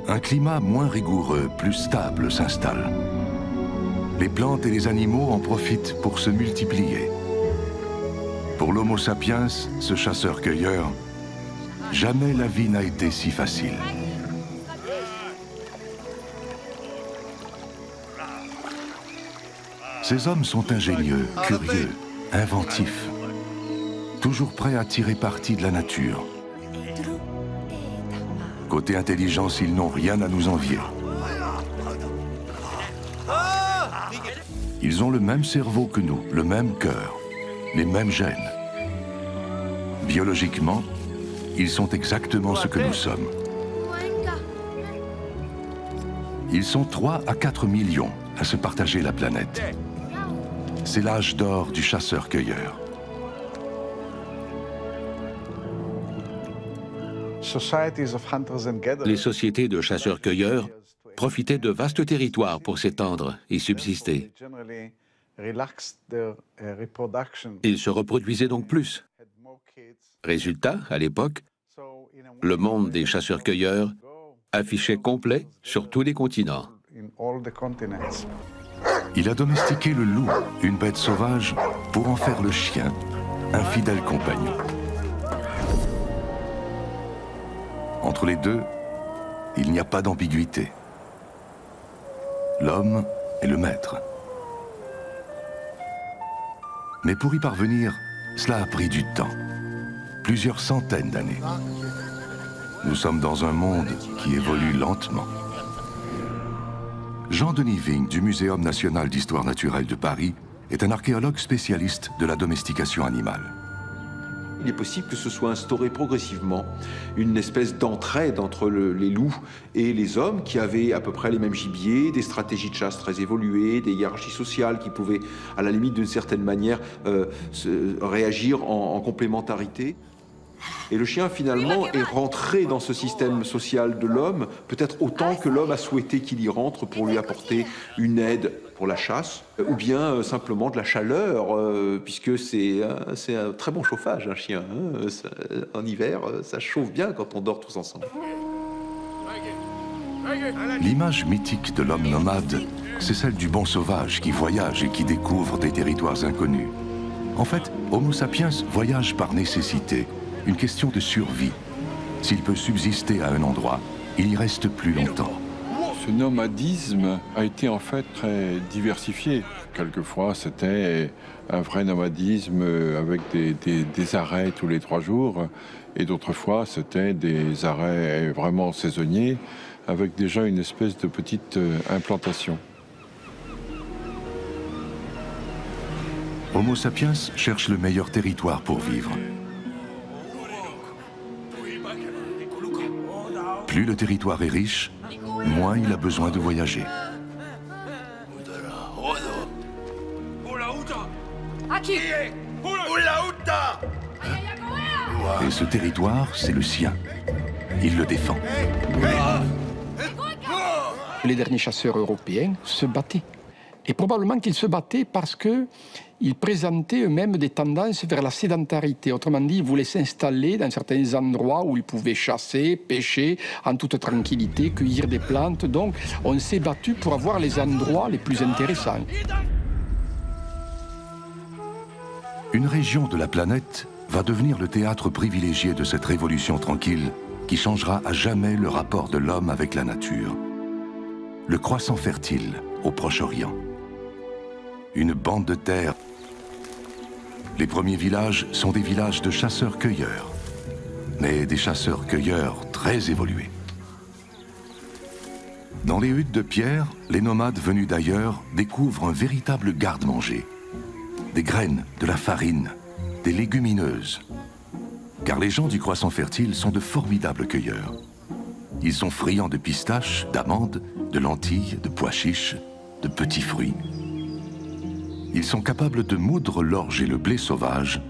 un climat moins rigoureux, plus stable s'installe. Les plantes et les animaux en profitent pour se multiplier. Pour l'Homo sapiens, ce chasseur-cueilleur, jamais la vie n'a été si facile. Ces hommes sont ingénieux, curieux, inventifs, toujours prêts à tirer parti de la nature. Côté intelligence, ils n'ont rien à nous envier. Ils ont le même cerveau que nous, le même cœur, les mêmes gènes. Biologiquement, ils sont exactement ce que nous sommes. Ils sont 3 à 4 millions à se partager la planète. C'est l'âge d'or du chasseur-cueilleur. Les sociétés de chasseurs-cueilleurs profitaient de vastes territoires pour s'étendre et subsister. Ils se reproduisaient donc plus. Résultat, à l'époque, le monde des chasseurs-cueilleurs affichait complet sur tous les continents. Il a domestiqué le loup, une bête sauvage, pour en faire le chien, un fidèle compagnon. Entre les deux, il n'y a pas d'ambiguïté. L'homme est le maître. Mais pour y parvenir, cela a pris du temps. Plusieurs centaines d'années. Nous sommes dans un monde qui évolue lentement. Jean-Denis Vigne du Muséum national d'histoire naturelle de Paris est un archéologue spécialiste de la domestication animale. Il est possible que ce soit instauré progressivement une espèce d'entraide entre les loups et les hommes qui avaient à peu près les mêmes gibiers, des stratégies de chasse très évoluées, des hiérarchies sociales qui pouvaient, à la limite d'une certaine manière, réagir en complémentarité. Et le chien, finalement, est rentré dans ce système social de l'homme, peut-être autant que l'homme a souhaité qu'il y rentre pour lui apporter une aide pour la chasse, ou bien simplement de la chaleur, puisque c'est un très bon chauffage, un chien. Hein. En hiver, ça chauffe bien quand on dort tous ensemble. L'image mythique de l'homme nomade, c'est celle du bon sauvage qui voyage et qui découvre des territoires inconnus. En fait, Homo sapiens voyage par nécessité. Une question de survie. S'il peut subsister à un endroit, il y reste plus longtemps. Ce nomadisme a été en fait très diversifié. Quelquefois, c'était un vrai nomadisme avec des arrêts tous les 3 jours. Et d'autres fois, c'était des arrêts vraiment saisonniers avec déjà une espèce de petite implantation. Homo sapiens cherche le meilleur territoire pour vivre. Plus le territoire est riche, moins il a besoin de voyager. Et ce territoire, c'est le sien. Il le défend. Les derniers chasseurs européens se battaient. Et probablement qu'ils se battaient parce qu'ils présentaient eux-mêmes des tendances vers la sédentarité. Autrement dit, ils voulaient s'installer dans certains endroits où ils pouvaient chasser, pêcher, en toute tranquillité, cueillir des plantes. Donc, on s'est battu pour avoir les endroits les plus intéressants. Une région de la planète va devenir le théâtre privilégié de cette révolution tranquille qui changera à jamais le rapport de l'homme avec la nature. Le croissant fertile au Proche-Orient. Une bande de terre. Les premiers villages sont des villages de chasseurs-cueilleurs, mais des chasseurs-cueilleurs très évolués. Dans les huttes de pierre, les nomades venus d'ailleurs découvrent un véritable garde-manger. Des graines, de la farine, des légumineuses. Car les gens du croissant fertile sont de formidables cueilleurs. Ils sont friands de pistaches, d'amandes, de lentilles, de pois chiches, de petits fruits. Ils sont capables de moudre l'orge et le blé sauvage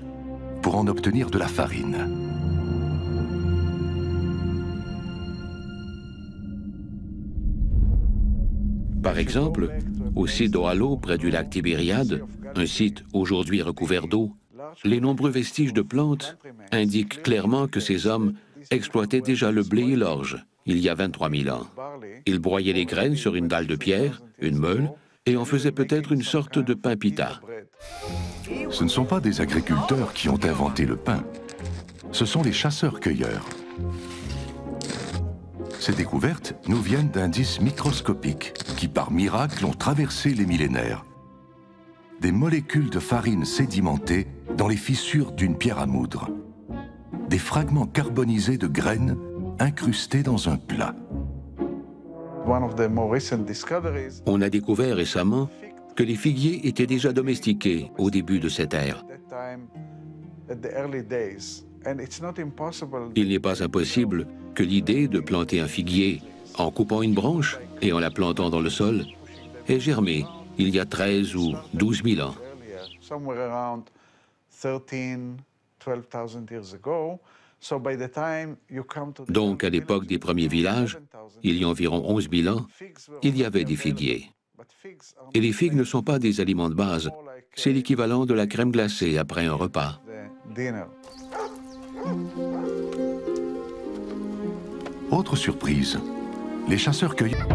pour en obtenir de la farine. Par exemple, au site d'Oalo, près du lac Tibériade, un site aujourd'hui recouvert d'eau, les nombreux vestiges de plantes indiquent clairement que ces hommes exploitaient déjà le blé et l'orge, il y a 23 000 ans. Ils broyaient les graines sur une dalle de pierre, une meule, et en faisaient peut-être une sorte de pain pita. Ce ne sont pas des agriculteurs qui ont inventé le pain. Ce sont les chasseurs-cueilleurs. Ces découvertes nous viennent d'indices microscopiques qui, par miracle, ont traversé les millénaires. Des molécules de farine sédimentées dans les fissures d'une pierre à moudre. Des fragments carbonisés de graines incrustés dans un plat. On a découvert récemment que les figuiers étaient déjà domestiqués au début de cette ère. Il n'est pas impossible que l'idée de planter un figuier en coupant une branche et en la plantant dans le sol ait germé il y a 13 ou 12 000 ans. Donc, à l'époque des premiers villages, il y a environ 11 000 ans, il y avait des figuiers. Et les figues ne sont pas des aliments de base, c'est l'équivalent de la crème glacée après un repas. Autre surprise, les chasseurs-cueilleurs.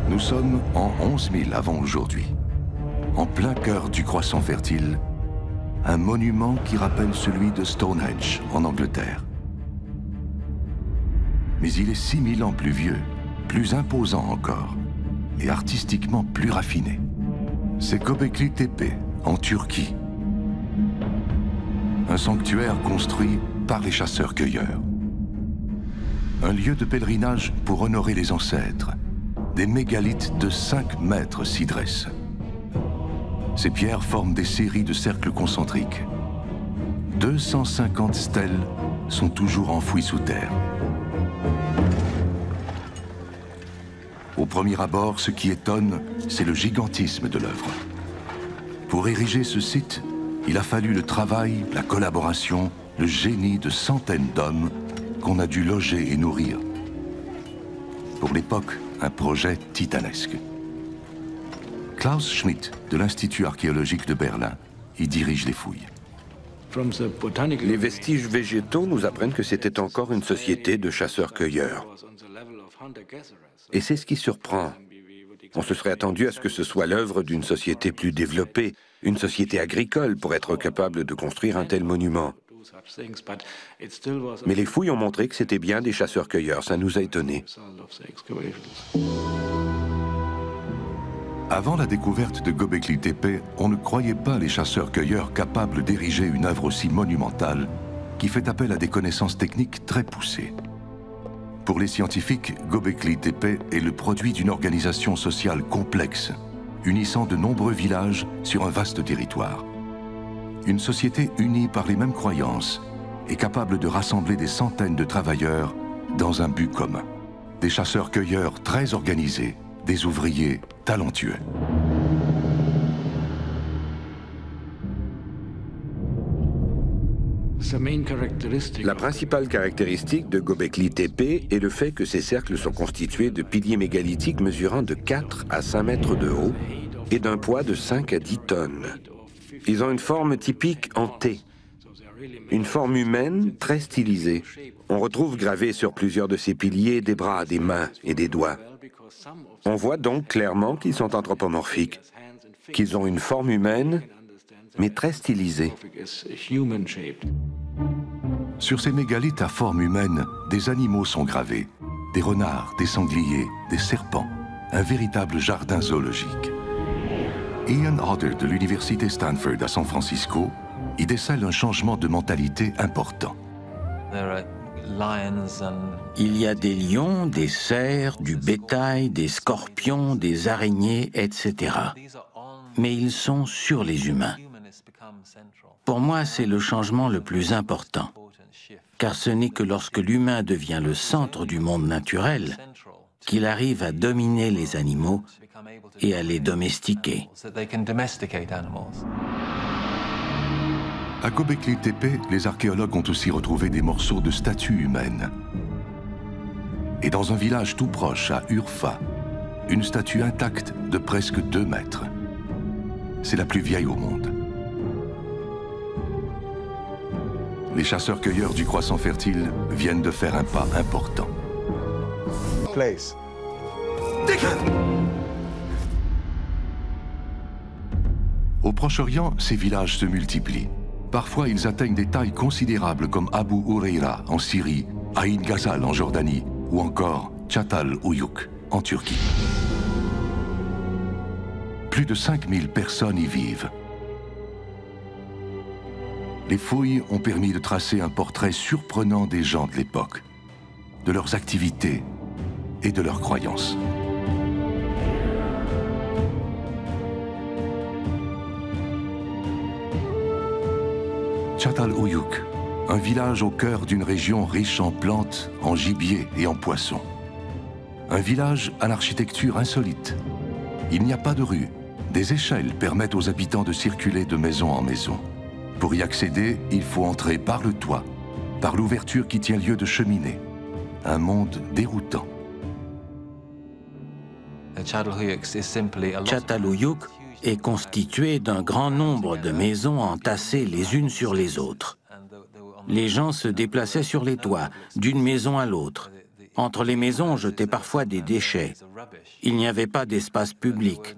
Nous sommes en 11 000 avant aujourd'hui, en plein cœur du croissant fertile, un monument qui rappelle celui de Stonehenge en Angleterre. Mais il est 6 000 ans plus vieux, plus imposant encore, et artistiquement plus raffiné. C'est Göbekli Tepe, en Turquie. Un sanctuaire construit par les chasseurs-cueilleurs. Un lieu de pèlerinage pour honorer les ancêtres. Des mégalithes de 5 mètres s'y dressent. Ces pierres forment des séries de cercles concentriques. 250 stèles sont toujours enfouies sous terre. Au premier abord, ce qui étonne, c'est le gigantisme de l'œuvre. Pour ériger ce site, il a fallu le travail, la collaboration, le génie de centaines d'hommes qu'on a dû loger et nourrir. Pour l'époque, un projet titanesque. Klaus Schmidt, de l'Institut archéologique de Berlin, y dirige les fouilles. Les vestiges végétaux nous apprennent que c'était encore une société de chasseurs-cueilleurs. Et c'est ce qui surprend. On se serait attendu à ce que ce soit l'œuvre d'une société plus développée, une société agricole pour être capable de construire un tel monument. Mais les fouilles ont montré que c'était bien des chasseurs-cueilleurs, ça nous a étonnés. Avant la découverte de Göbekli Tepe, on ne croyait pas les chasseurs-cueilleurs capables d'ériger une œuvre aussi monumentale qui fait appel à des connaissances techniques très poussées. Pour les scientifiques, Göbekli Tepe est le produit d'une organisation sociale complexe, unissant de nombreux villages sur un vaste territoire. Une société unie par les mêmes croyances et capable de rassembler des centaines de travailleurs dans un but commun. Des chasseurs-cueilleurs très organisés, des ouvriers talentueux. La principale caractéristique de Göbekli Tepe est le fait que ces cercles sont constitués de piliers mégalithiques mesurant de 4 à 5 mètres de haut et d'un poids de 5 à 10 tonnes. Ils ont une forme typique en T, une forme humaine très stylisée. On retrouve gravé sur plusieurs de ces piliers des bras, des mains et des doigts. On voit donc clairement qu'ils sont anthropomorphiques, qu'ils ont une forme humaine, mais très stylisée. Sur ces mégalithes à forme humaine, des animaux sont gravés. Des renards, des sangliers, des serpents. Un véritable jardin zoologique. Ian Hodder de l'université Stanford à San Francisco y décèle un changement de mentalité important. Il y a des lions, des cerfs, du bétail, des scorpions, des araignées, etc. Mais ils sont sur les humains. Pour moi, c'est le changement le plus important, car ce n'est que lorsque l'humain devient le centre du monde naturel qu'il arrive à dominer les animaux et à les domestiquer. À Göbekli Tepe, les archéologues ont aussi retrouvé des morceaux de statues humaines. Et dans un village tout proche, à Urfa, une statue intacte de presque 2 mètres. C'est la plus vieille au monde. les chasseurs-cueilleurs du Croissant Fertile viennent de faire un pas important. Au Proche-Orient, ces villages se multiplient. Parfois, ils atteignent des tailles considérables comme Abu Huraira en Syrie, Aïn Ghazal en Jordanie ou encore Çatal Uyuk en Turquie. Plus de 5000 personnes y vivent. Les fouilles ont permis de tracer un portrait surprenant des gens de l'époque, de leurs activités et de leurs croyances. Çatal Uyuk, un village au cœur d'une région riche en plantes, en gibier et en poissons. Un village à l'architecture insolite. Il n'y a pas de rue. Des échelles permettent aux habitants de circuler de maison en maison. Pour y accéder, il faut entrer par le toit, par l'ouverture qui tient lieu de cheminée. Un monde déroutant. Çatal Uyuk est constitué d'un grand nombre de maisons entassées les unes sur les autres. Les gens se déplaçaient sur les toits, d'une maison à l'autre. Entre les maisons, on jetait parfois des déchets. Il n'y avait pas d'espace public.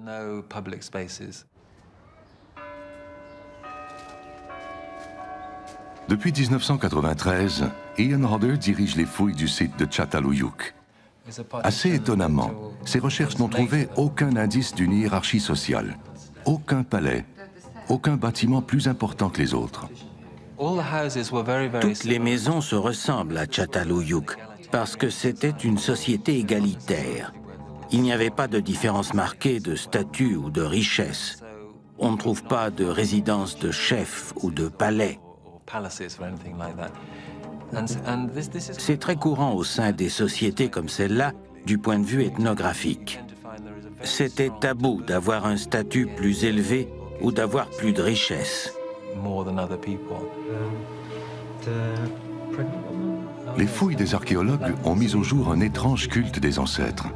Depuis 1993, Ian Hodder dirige les fouilles du site de Çatal Uyuk. Assez étonnamment, ses recherches n'ont trouvé aucun indice d'une hiérarchie sociale, aucun palais, aucun bâtiment plus important que les autres. Toutes les maisons se ressemblent à Çatal Uyuk parce que c'était une société égalitaire. Il n'y avait pas de différence marquée de statut ou de richesse. On ne trouve pas de résidence de chef ou de palais. C'est très courant au sein des sociétés comme celle-là du point de vue ethnographique. C'était tabou d'avoir un statut plus élevé ou d'avoir plus de richesse. Les fouilles des archéologues ont mis au jour un étrange culte des ancêtres.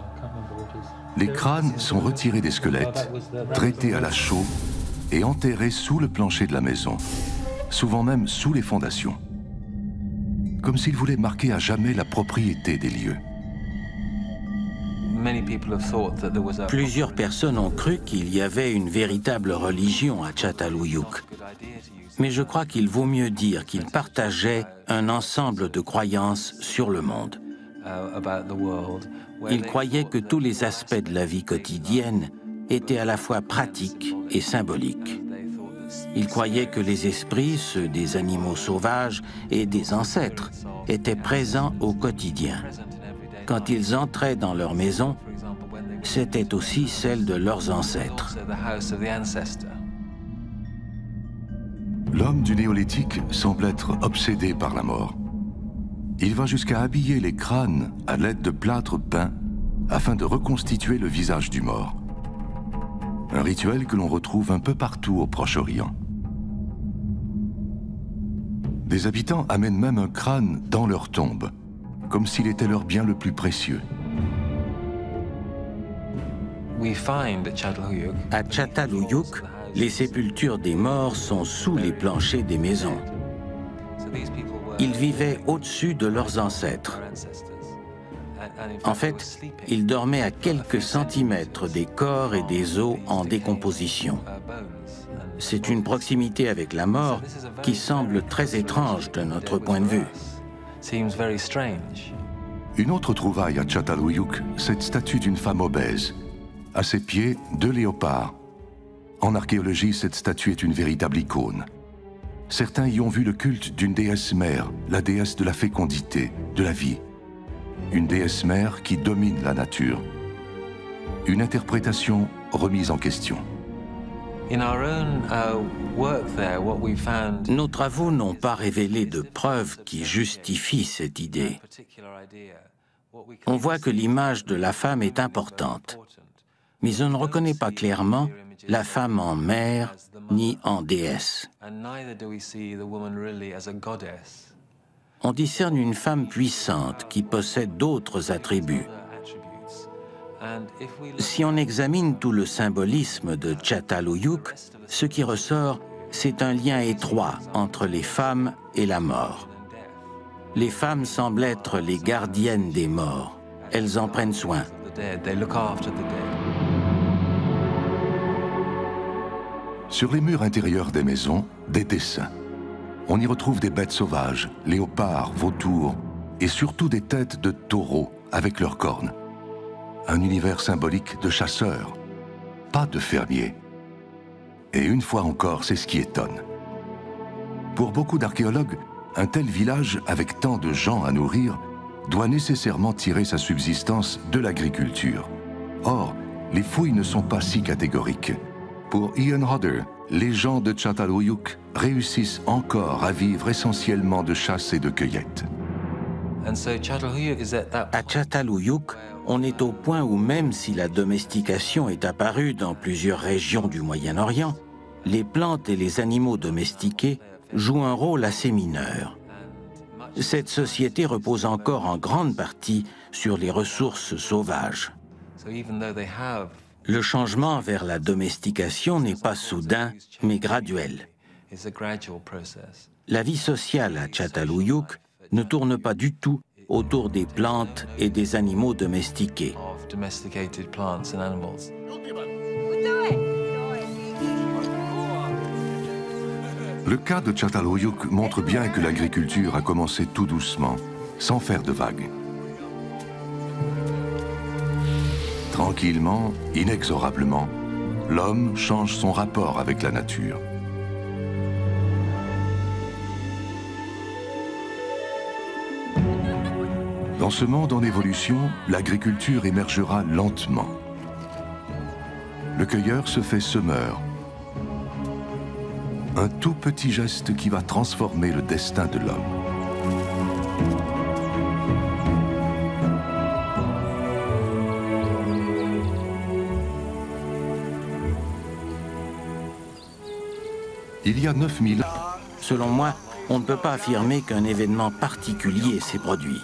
Les crânes sont retirés des squelettes, traités à la chaux et enterrés sous le plancher de la maison, souvent même sous les fondations, comme s'ils voulaient marquer à jamais la propriété des lieux. Plusieurs personnes ont cru qu'il y avait une véritable religion à Çatal Uyuk. Mais je crois qu'il vaut mieux dire qu'ils partageaient un ensemble de croyances sur le monde. Ils croyaient que tous les aspects de la vie quotidienne étaient à la fois pratiques et symboliques. Ils croyaient que les esprits, ceux des animaux sauvages et des ancêtres, étaient présents au quotidien. Quand ils entraient dans leur maison, c'était aussi celle de leurs ancêtres. L'homme du néolithique semble être obsédé par la mort. Il va jusqu'à habiller les crânes à l'aide de plâtre peint afin de reconstituer le visage du mort. Un rituel que l'on retrouve un peu partout au Proche-Orient. Des habitants amènent même un crâne dans leur tombe, comme s'il était leur bien le plus précieux. À Çatal Uyuk, les sépultures des morts sont sous les planchers des maisons. Ils vivaient au-dessus de leurs ancêtres. En fait, ils dormaient à quelques centimètres des corps et des os en décomposition. C'est une proximité avec la mort qui semble très étrange de notre point de vue. Une autre trouvaille à Çatal Uyuk, cette statue d'une femme obèse. À ses pieds, 2 léopards. En archéologie, cette statue est une véritable icône. Certains y ont vu le culte d'une déesse mère, la déesse de la fécondité, de la vie. Une déesse mère qui domine la nature. Une interprétation remise en question. Nos travaux n'ont pas révélé de preuves qui justifient cette idée. On voit que l'image de la femme est importante, mais on ne reconnaît pas clairement la femme en mère ni en déesse. On discerne une femme puissante qui possède d'autres attributs. Si on examine tout le symbolisme de Çatal Uyuk, ce qui ressort, c'est un lien étroit entre les femmes et la mort. Les femmes semblent être les gardiennes des morts. Elles en prennent soin. Sur les murs intérieurs des maisons, des dessins. On y retrouve des bêtes sauvages, léopards, vautours, et surtout des têtes de taureaux avec leurs cornes. Un univers symbolique de chasseurs, pas de fermiers. Et une fois encore, c'est ce qui étonne. Pour beaucoup d'archéologues, un tel village avec tant de gens à nourrir doit nécessairement tirer sa subsistance de l'agriculture. Or, les fouilles ne sont pas si catégoriques. Pour Ian Hodder, les gens de Çatalhöyük réussissent encore à vivre essentiellement de chasse et de cueillette. À Çatalhöyük, on est au point où même si la domestication est apparue dans plusieurs régions du Moyen-Orient, les plantes et les animaux domestiqués jouent un rôle assez mineur. Cette société repose encore en grande partie sur les ressources sauvages. Le changement vers la domestication n'est pas soudain, mais graduel. La vie sociale à Çatalhöyük ne tourne pas du tout autour des plantes et des animaux domestiqués. Le cas de Çatalhöyük montre bien que l'agriculture a commencé tout doucement, sans faire de vagues. Tranquillement, inexorablement, l'homme change son rapport avec la nature. Dans ce monde en évolution, l'agriculture émergera lentement. Le cueilleur se fait semeur. Un tout petit geste qui va transformer le destin de l'homme. Il y a 9000 ans. Selon moi, on ne peut pas affirmer qu'un événement particulier s'est produit.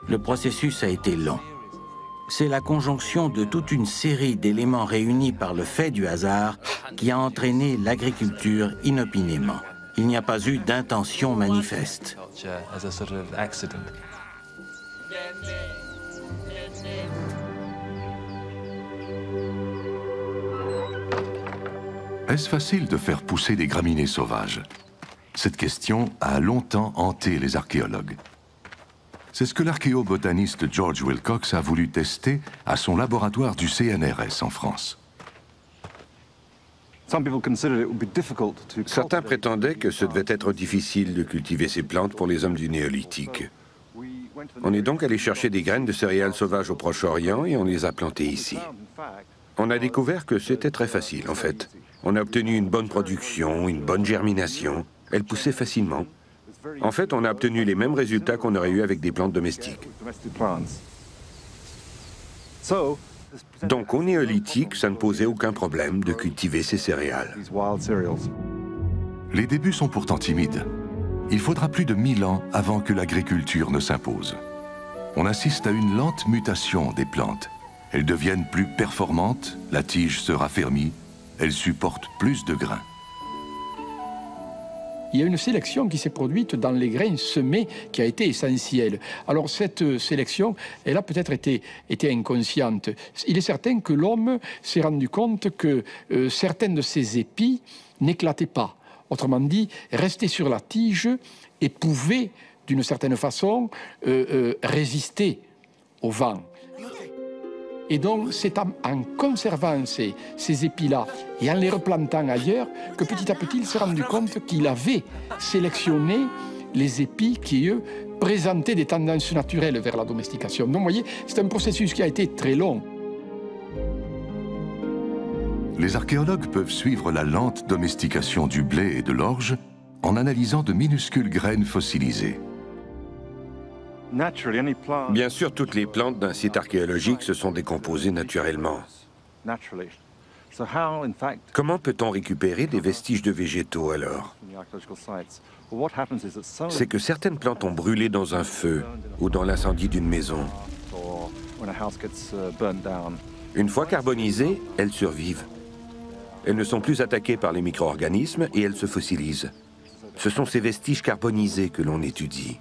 Le processus a été long. C'est la conjonction de toute une série d'éléments réunis par le fait du hasard qui a entraîné l'agriculture inopinément. Il n'y a pas eu d'intention manifeste. Est-ce facile de faire pousser des graminées sauvages? Cette question a longtemps hanté les archéologues. C'est ce que l'archéobotaniste George Wilcox a voulu tester à son laboratoire du CNRS en France. Certains prétendaient que ce devait être difficile de cultiver ces plantes pour les hommes du néolithique. On est donc allé chercher des graines de céréales sauvages au Proche-Orient et on les a plantées ici. On a découvert que c'était très facile en fait. On a obtenu une bonne production, une bonne germination. Elles poussaient facilement. En fait, on a obtenu les mêmes résultats qu'on aurait eu avec des plantes domestiques. Donc au néolithique, ça ne posait aucun problème de cultiver ces céréales. Les débuts sont pourtant timides. Il faudra plus de 1000 ans avant que l'agriculture ne s'impose. On assiste à une lente mutation des plantes. Elles deviennent plus performantes, la tige se raffermit, elles supportent plus de grains. Il y a une sélection qui s'est produite dans les grains semés qui a été essentielle. Alors cette sélection, elle a peut-être été inconsciente. Il est certain que l'homme s'est rendu compte que certaines de ces épis n'éclataient pas. Autrement dit, restaient sur la tige et pouvaient, d'une certaine façon, résister au vent. Et donc, c'est en conservant ces épis-là et en les replantant ailleurs que petit à petit, il s'est rendu compte qu'il avait sélectionné les épis qui, eux, présentaient des tendances naturelles vers la domestication. Donc, vous voyez, c'est un processus qui a été très long. Les archéologues peuvent suivre la lente domestication du blé et de l'orge en analysant de minuscules graines fossilisées. Bien sûr, toutes les plantes d'un site archéologique se sont décomposées naturellement. Comment peut-on récupérer des vestiges de végétaux alors? C'est que certaines plantes ont brûlé dans un feu ou dans l'incendie d'une maison. Une fois carbonisées, elles survivent. Elles ne sont plus attaquées par les micro-organismes et elles se fossilisent. Ce sont ces vestiges carbonisés que l'on étudie.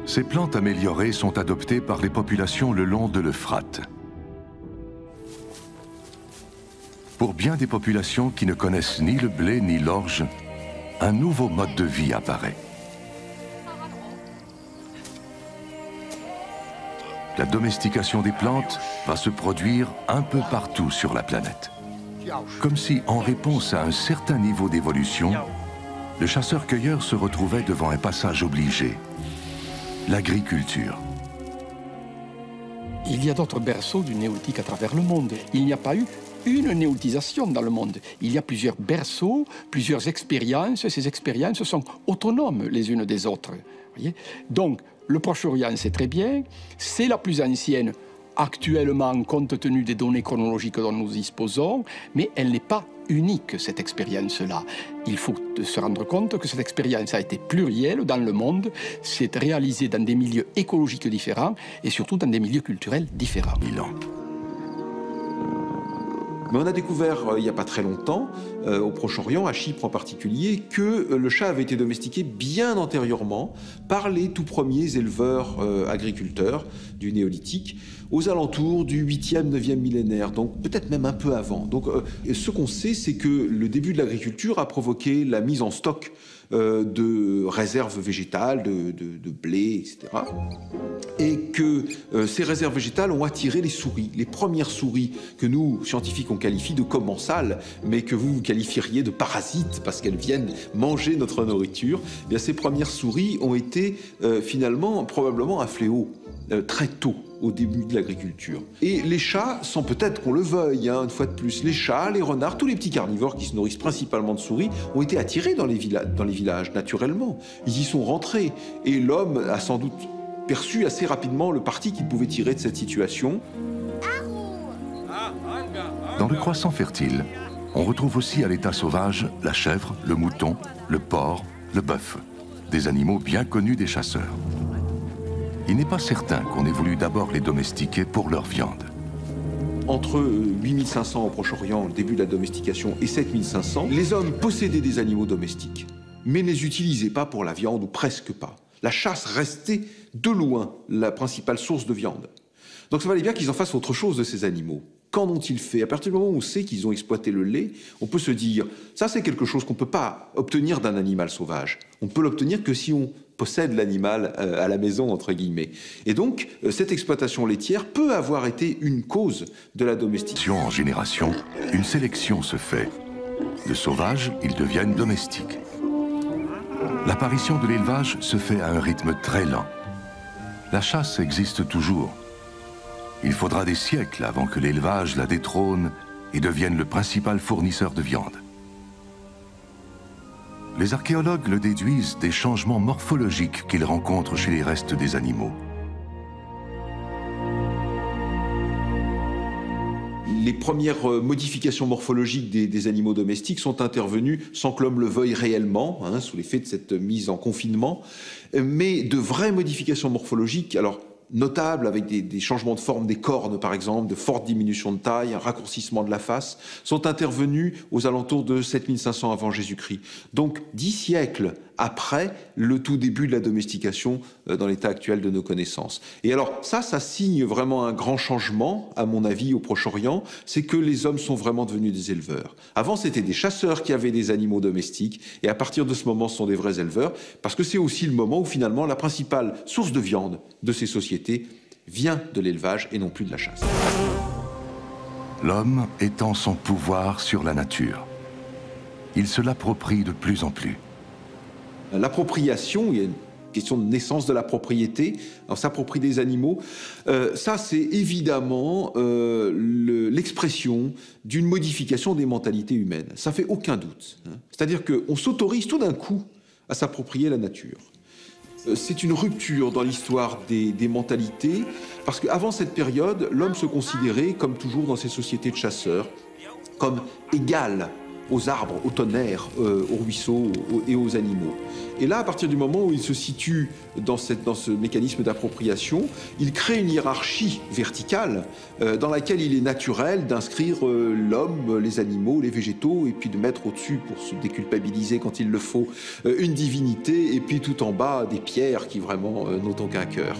Ces plantes améliorées sont adoptées par les populations le long de l'Euphrate. Pour bien des populations qui ne connaissent ni le blé ni l'orge, un nouveau mode de vie apparaît. La domestication des plantes va se produire un peu partout sur la planète. Comme si, en réponse à un certain niveau d'évolution, le chasseur-cueilleur se retrouvait devant un passage obligé, l'agriculture. Il y a d'autres berceaux du néolithique à travers le monde. Il n'y a pas eu une néolithisation dans le monde. Il y a plusieurs berceaux, plusieurs expériences. Ces expériences sont autonomes les unes des autres. Voyez ? Donc, le Proche-Orient, c'est très bien. C'est la plus ancienne actuellement, compte tenu des données chronologiques dont nous disposons, mais elle n'est pas unique, cette expérience-là. Il faut se rendre compte que cette expérience a été plurielle dans le monde, s'est réalisée dans des milieux écologiques différents et surtout dans des milieux culturels différents. Mais on a découvert il n'y a pas très longtemps, au Proche-Orient, à Chypre en particulier, que le chat avait été domestiqué bien antérieurement par les tout premiers éleveurs agriculteurs du néolithique, aux alentours du 8e, 9e millénaire, donc peut-être même un peu avant. Donc ce qu'on sait, c'est que le début de l'agriculture a provoqué la mise en stock de réserves végétales, de blé, etc. Et que ces réserves végétales ont attiré les souris, les premières souris que nous, scientifiques, on qualifie de commensales, mais que vous qualifieriez de parasites parce qu'elles viennent manger notre nourriture. Eh bien, ces premières souris ont été finalement probablement un fléau très tôt au début de l'agriculture. Et les chats, sans peut-être qu'on le veuille, une fois de plus, les chats, les renards, tous les petits carnivores qui se nourrissent principalement de souris ont été attirés dans les villages, naturellement. Ils y sont rentrés. Et l'homme a sans doute perçu assez rapidement le parti qu'il pouvait tirer de cette situation. Dans le croissant fertile, on retrouve aussi à l'état sauvage la chèvre, le mouton, le porc, le bœuf, des animaux bien connus des chasseurs. Il n'est pas certain qu'on ait voulu d'abord les domestiquer pour leur viande. Entre 8500 au Proche-Orient, le début de la domestication, et 7500, les hommes possédaient des animaux domestiques, mais ne les utilisaient pas pour la viande, ou presque pas. La chasse restait de loin la principale source de viande. Donc ça valait bien qu'ils en fassent autre chose de ces animaux. Qu'en ont-ils fait? À partir du moment où on sait qu'ils ont exploité le lait, on peut se dire, ça c'est quelque chose qu'on ne peut pas obtenir d'un animal sauvage. On peut l'obtenir que si on possède l'animal à la maison, entre guillemets. Et donc, cette exploitation laitière peut avoir été une cause de la domestication. En génération, une sélection se fait. De sauvages, ils deviennent domestiques. L'apparition de l'élevage se fait à un rythme très lent. La chasse existe toujours. Il faudra des siècles avant que l'élevage la détrône et devienne le principal fournisseur de viande. Les archéologues le déduisent des changements morphologiques qu'ils rencontrent chez les restes des animaux. Les premières modifications morphologiques des animaux domestiques sont intervenues sans que l'homme le veuille réellement, sous l'effet de cette mise en confinement, mais de vraies modifications morphologiques, alors notables, avec des changements de forme des cornes par exemple, de fortes diminutions de taille, un raccourcissement de la face, sont intervenus aux alentours de 7500 avant Jésus-Christ. Donc 10 siècles après le tout début de la domestication dans l'état actuel de nos connaissances. Et alors ça signe vraiment un grand changement, à mon avis, au Proche-Orient, c'est que les hommes sont vraiment devenus des éleveurs. Avant, c'était des chasseurs qui avaient des animaux domestiques, et à partir de ce moment, ce sont des vrais éleveurs, parce que c'est aussi le moment où finalement la principale source de viande de ces sociétés vient de l'élevage et non plus de la chasse. L'homme étend son pouvoir sur la nature. Il se l'approprie de plus en plus. L'appropriation, il y a une question de naissance de la propriété, on s'approprie des animaux, ça c'est évidemment l'expression d'une modification des mentalités humaines, ça fait aucun doute. C'est-à-dire qu'on s'autorise tout d'un coup à s'approprier la nature. C'est une rupture dans l'histoire des mentalités, parce qu'avant cette période, l'homme se considérait, comme toujours dans ces sociétés de chasseurs, comme égal aux arbres, au tonnerre, aux ruisseaux et aux animaux. Et là, à partir du moment où il se situe dans ce mécanisme d'appropriation, il crée une hiérarchie verticale dans laquelle il est naturel d'inscrire l'homme, les animaux, les végétaux, et puis de mettre au-dessus, pour se déculpabiliser quand il le faut, une divinité, et puis tout en bas, des pierres qui vraiment n'ont aucun cœur.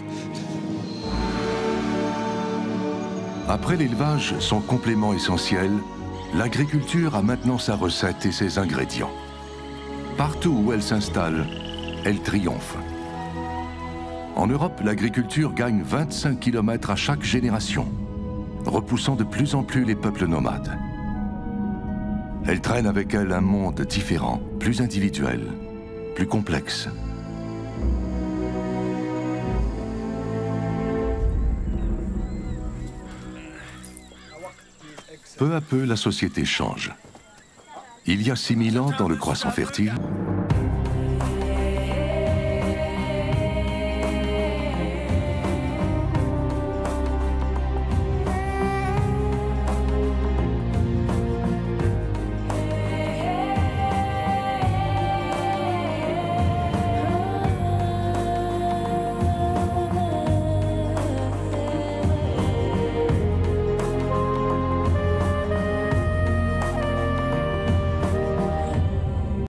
Après l'élevage, son complément essentiel, l'agriculture a maintenant sa recette et ses ingrédients. Partout où elle s'installe, elle triomphe. En Europe, l'agriculture gagne 25 km à chaque génération, repoussant de plus en plus les peuples nomades. Elle traîne avec elle un monde différent, plus individuel, plus complexe. Peu à peu, la société change. Il y a 6000 ans, dans le Croissant fertile,